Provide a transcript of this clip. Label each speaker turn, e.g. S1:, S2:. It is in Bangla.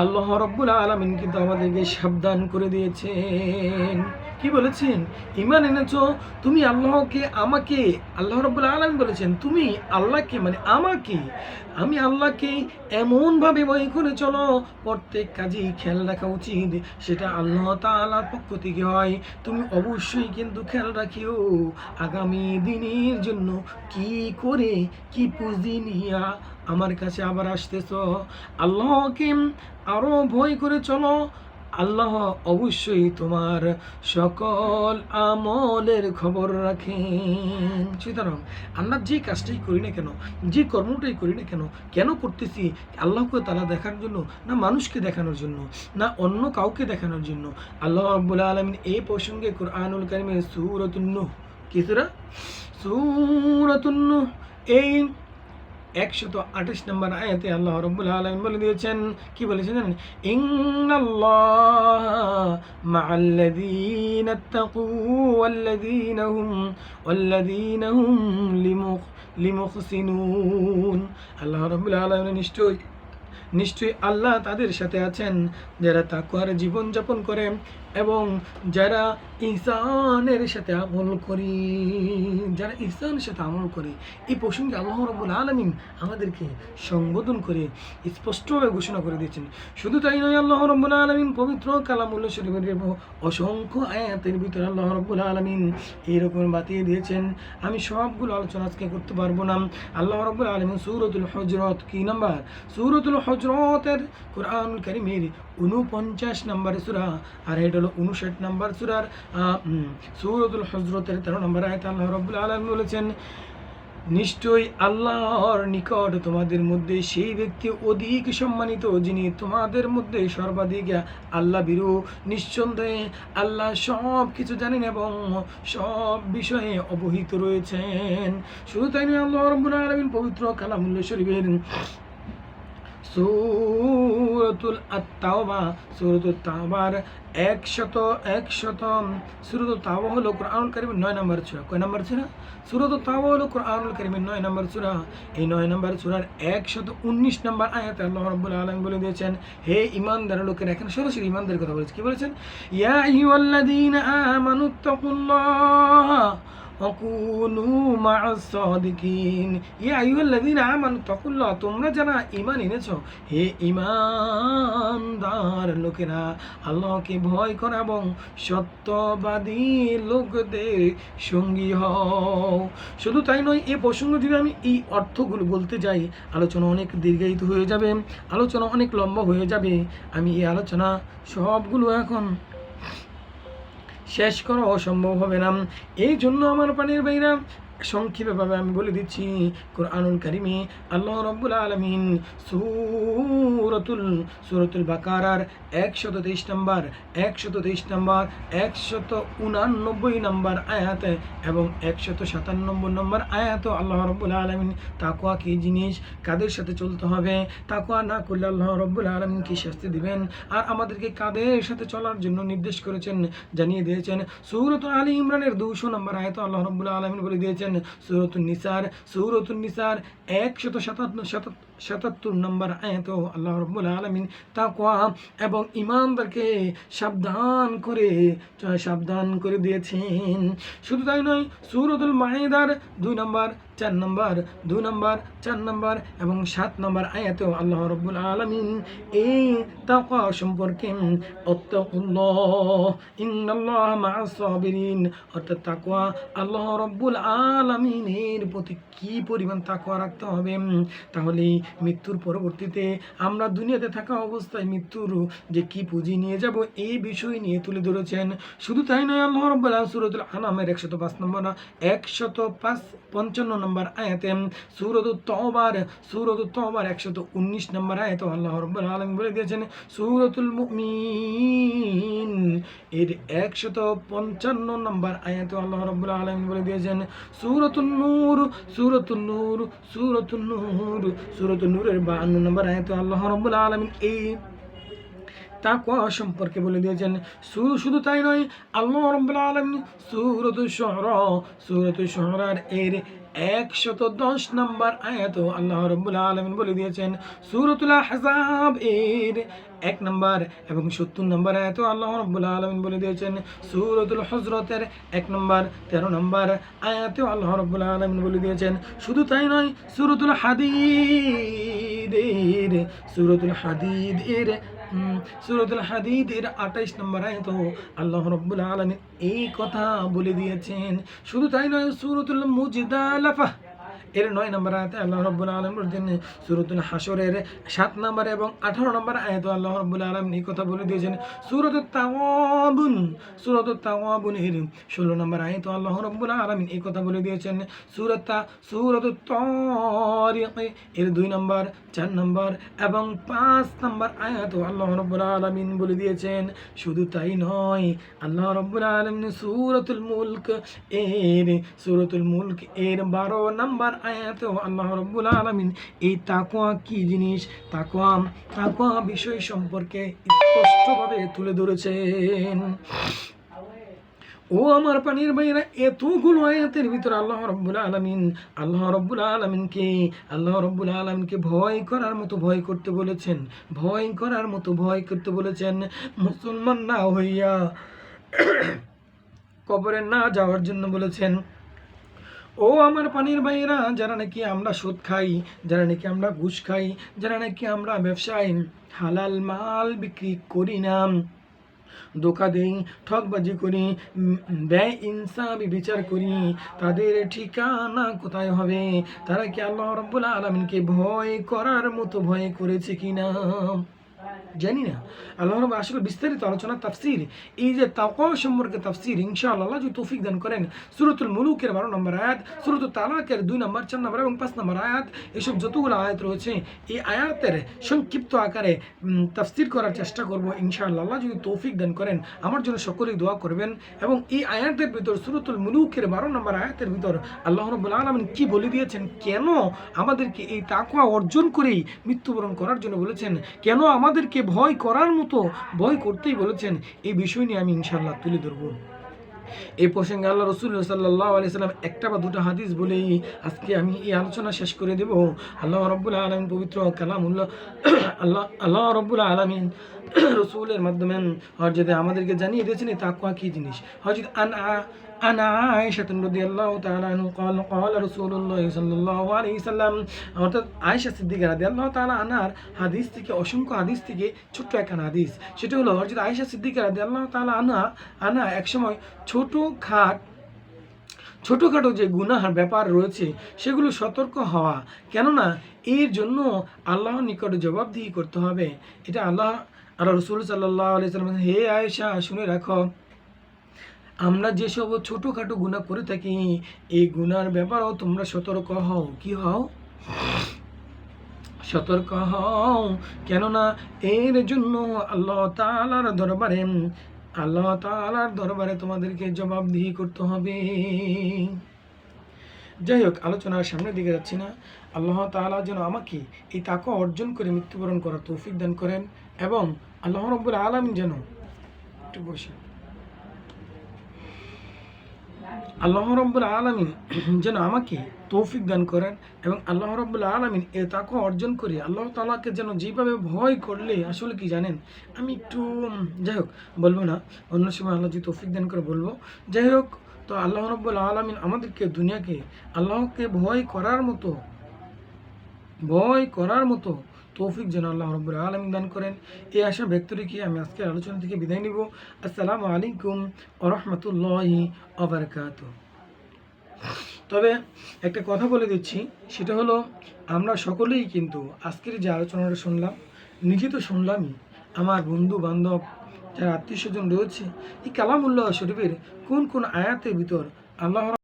S1: আল্লাহ রাব্বুল আলামিন কিন্তু আমাদেরকে সাবধান করে দিয়েছেন। কি বলেছেন? ঈমান এনেছো তুমি আল্লাহকে, আমাকে। আল্লাহ রাব্বুল আলামিন বলেছেন তুমি আল্লাহকে মানে আমাকে, আমি আল্লাহকে এমনভাবে ভয় করে চলো, প্রত্যেক কাজেই খেয়াল রাখা উচিত সেটা আল্লাহ তাআলার পক্ষ থেকে হয়। তুমি অবশ্যই কিন্তু খেয়াল রাখিও আগামী দিনের জন্য কি করে কি পুঁজি নিয়া আমার কাছে আবার আসতেছ। আল্লাহকে আরো ভয় করে চলো, আল্লাহ অবশ্যই তোমার সকল আমলের খবর রাখেন। সুতরাং আমরা যে কাজটাই করি না কেন, যে কর্মটাই করি না কেন, কেন করতেছি? আল্লাহকে তাআলা দেখার জন্য, না মানুষকে দেখানোর জন্য, না অন্য কাউকে দেখানোর জন্য? আল্লাহ রাব্বুল আলামিন এই প্রসঙ্গে কুরআনুল কারীমের সূরাতুন নূহ, কি সূরা? সূরাতুন নূহ এই 128 নম্বর আয়াতে আল্লাহ রাব্বুল আলামিন বলে দিয়েছেন, কি বলেছেন জানেন? ইন্নাল্লাহা মাআল্লাযীনা ইত্তাকু ওয়াল্লাযীনা হুম লিমুহসিনুন। আল্লাহ রাব্বুল আলামিন নিশ্চয়ই আল্লাহ তাদের সাথে আছেন যারা তাকওয়ার জীবন যাপন করে এবং যারা ইহসানের সাথে আমল করে, যারা ইহসানের সাথে আমল করে। এই প্রসঙ্গে আল্লাহ রাব্বুল আলামিন আমাদেরকে সম্বোধন করে স্পষ্টভাবে ঘোষণা করে দিয়েছেন। শুধু তাই নয়, আল্লাহ রাব্বুল আলামিন পবিত্র কালামুল শরীফের অসংখ্য আয়াতের ভিতরে আল্লাহ রাব্বুল আলামিন এইরকম বাতিয়ে দিয়েছেন। আমি সবগুলো আলোচনা আজকে করতে পারবো না। আল্লাহ রাব্বুল আলামিন সূরাতুল হুজরাত, কি নাম্বার? সূরাতুল হুজরাতের কুরআনুল কারীমের 49 নম্বর সূরা, আর এটা হলো 59 নম্বর সূরার সূরাতুল হুজরাতের 13 নম্বর আয়াতে আল্লাহ রাব্বুল আলামিন বলেছেন, নিশ্চয়ই আল্লাহর নিকট তোমাদের মধ্যে সেই ব্যক্তি অধিক সম্মানিত যিনি তোমাদের মধ্যে সর্বাধিক আল্লাহ ভীরু। নিঃসন্দেহে আল্লাহ সব কিছু জানেন এবং সব বিষয়ে অবহিত রয়েছেন। শুধু তাই নয়, আল্লাহ রাব্বুল আলামিন পবিত্র কালামুল শরীফের সূরাতুল আত-তাওবা, সূরাতুত তাওবার 100 সূরাতুত তাওবা হলো কুরআনুল কারীমের 9 নম্বর সূরা। কয় নম্বর সূরা? সূরাতুত তাওবা হলো কুরআনুল কারীমের 9 নম্বর সূরা। এই 9 নম্বর সূরার 119 নম্বর আয়াতে আল্লাহ রাব্বুল আলামিন বলে দিয়েছেন, হে ঈমানদার লোকেরা। এখানে সরাসরি ঈমানদের কথা বলেছে। কি বলেছেন? ইয়া আইয়ুহাল্লাযীনা আমানুত্তাকুল্লাহ ওয়াকুনু মা'আস সাদিকিন। ইয়া আইয়ুহাল্লাযীনা আমানুত্তাকুল্লাহ, তোমরা যারা ঈমান এনেছো, হে ঈমানদার লোকেরা, আল্লাহকে ভয় করো এবং সত্যবাদী লোকদের সঙ্গী হও। শুধু তাই নয়, এই প্রসঙ্গ যদি আমি এই অর্থগুলো বলতে যাই, আলোচনা অনেক দীর্ঘায়িত হয়ে যাবে, আলোচনা অনেক লম্বা হয়ে যাবে। আমি এই আলোচনা সবগুলো এখন শেষ করা অসম্ভব হবে না। এই জন্য আমার প্রাণের ভাইরা, সংক্ষেপেভাবে আমি বলে দিচ্ছি, কুরআনুল কারীমে আল্লাহ রাব্বুল আলামিন সূরাতুল বাকারার 123 নম্বর, 189 নম্বর আয়াত এবং 197 নম্বর আয়াত আল্লাহ রাব্বুল আলামিন তাকওয়া কি জিনিস, কাদের সাথে চলতে হবে, তাকওয়া না করলে আল্লাহ রাব্বুল আলামিন কি শাস্তি দিবেন, আর আমাদেরকে কাদের সাথে চলার জন্য নির্দেশ করেছেন জানিয়ে দিয়েছেন। সূরাতুল আলী ইমরানের 200 নম্বর আয়াত আল্লাহ রাব্বুল আলামিন বলে দিয়েছেন। সূরাতুন নিসার 177 নম্বর আয়াতে আল্লাহ রাব্বুল আলামিন তাকওয়া এবং ঈমানদারকে সাবধান করে দিয়েছেন। শুধু তাই নয়, সূরাতুল মাইদার 2 নম্বর, 4 নম্বর এবং 7 নম্বর আয়াতেও আল্লাহ রাব্বুল আলামিন এই তাকওয়া সম্পর্কে আত্তাকুল্লাহ ইন্নাল্লাহা মা'আস সাবিরিন, অর্থাৎ তাকওয়া, আল্লাহ রাব্বুল আলামিনের প্রতি কি পরিমাণ তাকওয়া রাখতে হবে, তাহলে মৃত্যুর পরবর্তীতে আমরা দুনিয়াতে থাকা অবস্থায় মৃত্যুর যে কি পুঁজি নিয়ে যাব এই বিষয় নিয়ে তুলে ধরেছেন। শুধু তাই নয়, আল্লাহ রাব্বুল আলামিন সূরাতুল আনামের 105 নম্বর, 155 নম্বর আয়াতে, সূরাতুত তাওবার 119 নম্বর আয়াতে আল্লাহ রাব্বুল আলামিন বলে দিয়েছেন, সূরাতুল মুমিন এর 155 নম্বর আয়াতে আল্লাহ রাব্বুল আলামিন বলে দিয়েছেন, সূরাতুন নূর 52 নম্বর আয়াতে আল্লাহ রাব্বুল আলামিন এই তাকওয়া সম্পর্কে বলে দিয়েছেন। শুধু তাই নয়, আল্লাহ রাব্বুল আলামিন সূরাতুশ শুআরার এর 110 নম্বর আয়াত আল্লাহ রাব্বুল আলামিন বলে দিয়েছেন। সূরাতুল আহজাব এর 1 নম্বর এবং 70 নম্বর আয়াত আল্লাহ রাব্বুল আলামিন বলে দিয়েছেন। সূরাতুল হুজরাতের 1 নম্বর 13 নম্বর আয়াতে আল্লাহ রাব্বুল আলামিন বলে দিয়েছেন। শুধু তাই নয়, সূরাতুল হাদীদ এর 28 নম্বর আয়াত আল্লাহ রাব্বুল আলামিন এই কথা বলে দিয়েছেন। শুধু তাই নয়, সূরাতুল মুজদালাফা এর 9 নম্বর আয়াতে আল্লাহ রাব্বুল আলামিন বলেছেন। সূরাতুল হাসরের 7 নম্বর এবং 18 নম্বর আয়াতে আল্লাহ রাব্বুল আলামিন এই কথা বলে দিয়েছেন। সূরাতুত তাওয়াবুন এর 16 নম্বর আয়াতে আল্লাহ রাব্বুল আলামিন এই কথা বলে দিয়েছেন। সূরাতুত তারিক এর 2 নম্বর, 4 নম্বর এবং 5 নম্বর আয়াতে আল্লাহ রাব্বুল আলামিন বলে দিয়েছেন। শুধু তাই নয়, আল্লাহ রাব্বুল আলামিন সূরাতুল মুলক এর 12 নম্বর আয়াতেও আল্লাহ রাব্বুল আলামিন এই তাকওয়া কি জিনিস, তাকওয়া বিষয় সম্পর্কে স্পষ্টভাবে তুলে ধরেছেন। ও আমার পানির ভাইরা, এতগুলো আয়াতের ভিতরে আল্লাহ রাব্বুল আলামিনকে ভয় করার মতো ভয় করতে বলেছেন। মুসলমান না হইয়া কবরে না যাওয়ার জন্য বলেছেন। ও আমার পানির ভাইয়েরা, যারা নাকি আমরা সুদ খাই, যারা নাকি আমরা ঘুষ খাই, যারা নাকি আমরা ব্যবসায় হালাল মাল বিক্রি করি না, ধোঁকা দেই, ঠকবাজি করি, ব্যয় ইনসাফি বিচার করি, তাদের ঠিকানা কোথায় হবে? তারা কি আল্লাহ রাব্বুল আলামিনকে ভয় করার মতো ভয় করেছে কিনা জানি না। আল্লাহ রাব্বুল আসলে বিস্তারিত আলোচনা তাফসীর, এই যে তাকওয়া সম্পর্কে তাফসীর ইনশাআল্লাহ আল্লাহ যদি তৌফিক দান করেন, সূরাতুল মুলুকের 12 নম্বর আয়াত, সূরাতুত তালাকের 2 নম্বর, 4 নম্বর এবং 5 নম্বর আয়াত, এসব যতগুলো আয়াত রয়েছে এই আয়াতের সংক্ষিপ্ত আকারে তাফসীর করার চেষ্টা করব ইনশাআল্লাহ আল্লাহ যদি তৌফিক দান করেন। আমার জন্য সকলেই দোয়া করবেন। এবং এই আয়াতের ভিতর, সূরাতুল মুলুকের 12 নম্বর আয়াতের ভিতর আল্লাহ রাব্বুল আলামিন কি বলে দিয়েছেন, কেন আমাদেরকে এই তাকওয়া অর্জন করেই মৃত্যুবরণ করার জন্য বলেছেন, কেন আমাদেরকে ভয় করার মতো ভয় করতেই বলেছেন, এই বিষয় নিয়ে আমি ইনশাআল্লাহ তুলে ধরব। এই প্রসঙ্গে আল্লাহ রাসূলুল্লাহ সাল্লাল্লাহু আলাইহি সাল্লাম একটা বা দুটো হাদিস বলেই আজকে আমি এই আলোচনা শেষ করে দেব। আল্লাহ রাব্বুল আলামিন পবিত্র কালামুল্লাহ আল্লাহ রাব্বুল আলামিন রাসূলের মাধ্যমে হযরত আমাদেরকে জানিয়ে দিয়েছেন এই তাকওয়া কি জিনিস। হযরত আনা আয়েশা রাদিয়াল্লাহু তাআলা আনহা قال رسول الله সাল্লাল্লাহু আলাইহি সাল্লাম, অর্থাৎ আয়েশা সিদ্দিকা রাদিয়াল্লাহু তাআলা আনহার হাদিস থেকে, অসংখ্য হাদিস থেকে ছোট্ট একটা হাদিস, সেটা হলো হযরত আয়েশা সিদ্দিকা রাদিয়াল্লাহু তাআলা আনহা এক সময় ছোটোখাটো যে গুনাহার ব্যাপার রয়েছে সেগুলো সতর্ক হওয়া, কেননা এর জন্য আল্লাহর নিকটে জবাবদিহি করতে হবে। এটা আল্লাহ রাসূল সাল্লাল্লাহু আলাইহি সাল্লাম, হে আয়েশা শুনে রাখো, আমরা যেসব ছোটোখাটো গুনাহ করে থাকি এই গুনার ব্যাপারেও তোমরা সতর্ক হও। কি হও? সতর্ক হও, কেননা এর জন্য আল্লাহ তাআলার দরবারে তোমাদেরকে জবাবদিহি করতে হবে। যাই হোক, আলোচনার সামনের দিকে যাচ্ছি না। আল্লাহ তাআলা যেন আমাকে এই তাকওয়া অর্জন করে মৃত্যুবরণ করার তৌফিক দান করেন, এবং আল্লাহ রাব্বুল আলামিন যেন আমাকে তৌফিক দান করেন, এবং আল্লাহ রাব্বুল আলামিন এই তাকওয়া অর্জন করে আল্লাহ তাআলাকে যেন যেভাবে ভয় করলে, আসলে কি জানেন, আমি একটু যাই হোক বলবো না, অন্য সময় আল্লাহ যদি তৌফিক দান করে বলবো। যাই হোক, তো আল্লাহ রাব্বুল আলামিন আমাদেরকে দুনিয়াকে আল্লাহকে ভয় করার মতো তৌফিক যেন আল্লাহ রাব্বুল আলামিন দান করেন, এই আশা ব্যক্ত রেখে আমি আজকের আলোচনা থেকে বিদায় নিব। আসসালামু আলাইকুম ওয়া রাহমাতুল্লাহি ওয়া বারাকাতুহু। তবে একটা কথা বলে দিচ্ছি, সেটা হলো আমরা সকলেই কিন্তু আজকের যে আলোচনাটা শুনলাম, নিজে তো শুনলামই, আমার বন্ধু বান্ধব যারা আত্মীয় স্বজন রয়েছে, এই কালামুল্লাহ শরীফের কোন কোন আয়াতের ভিতর আল্লাহ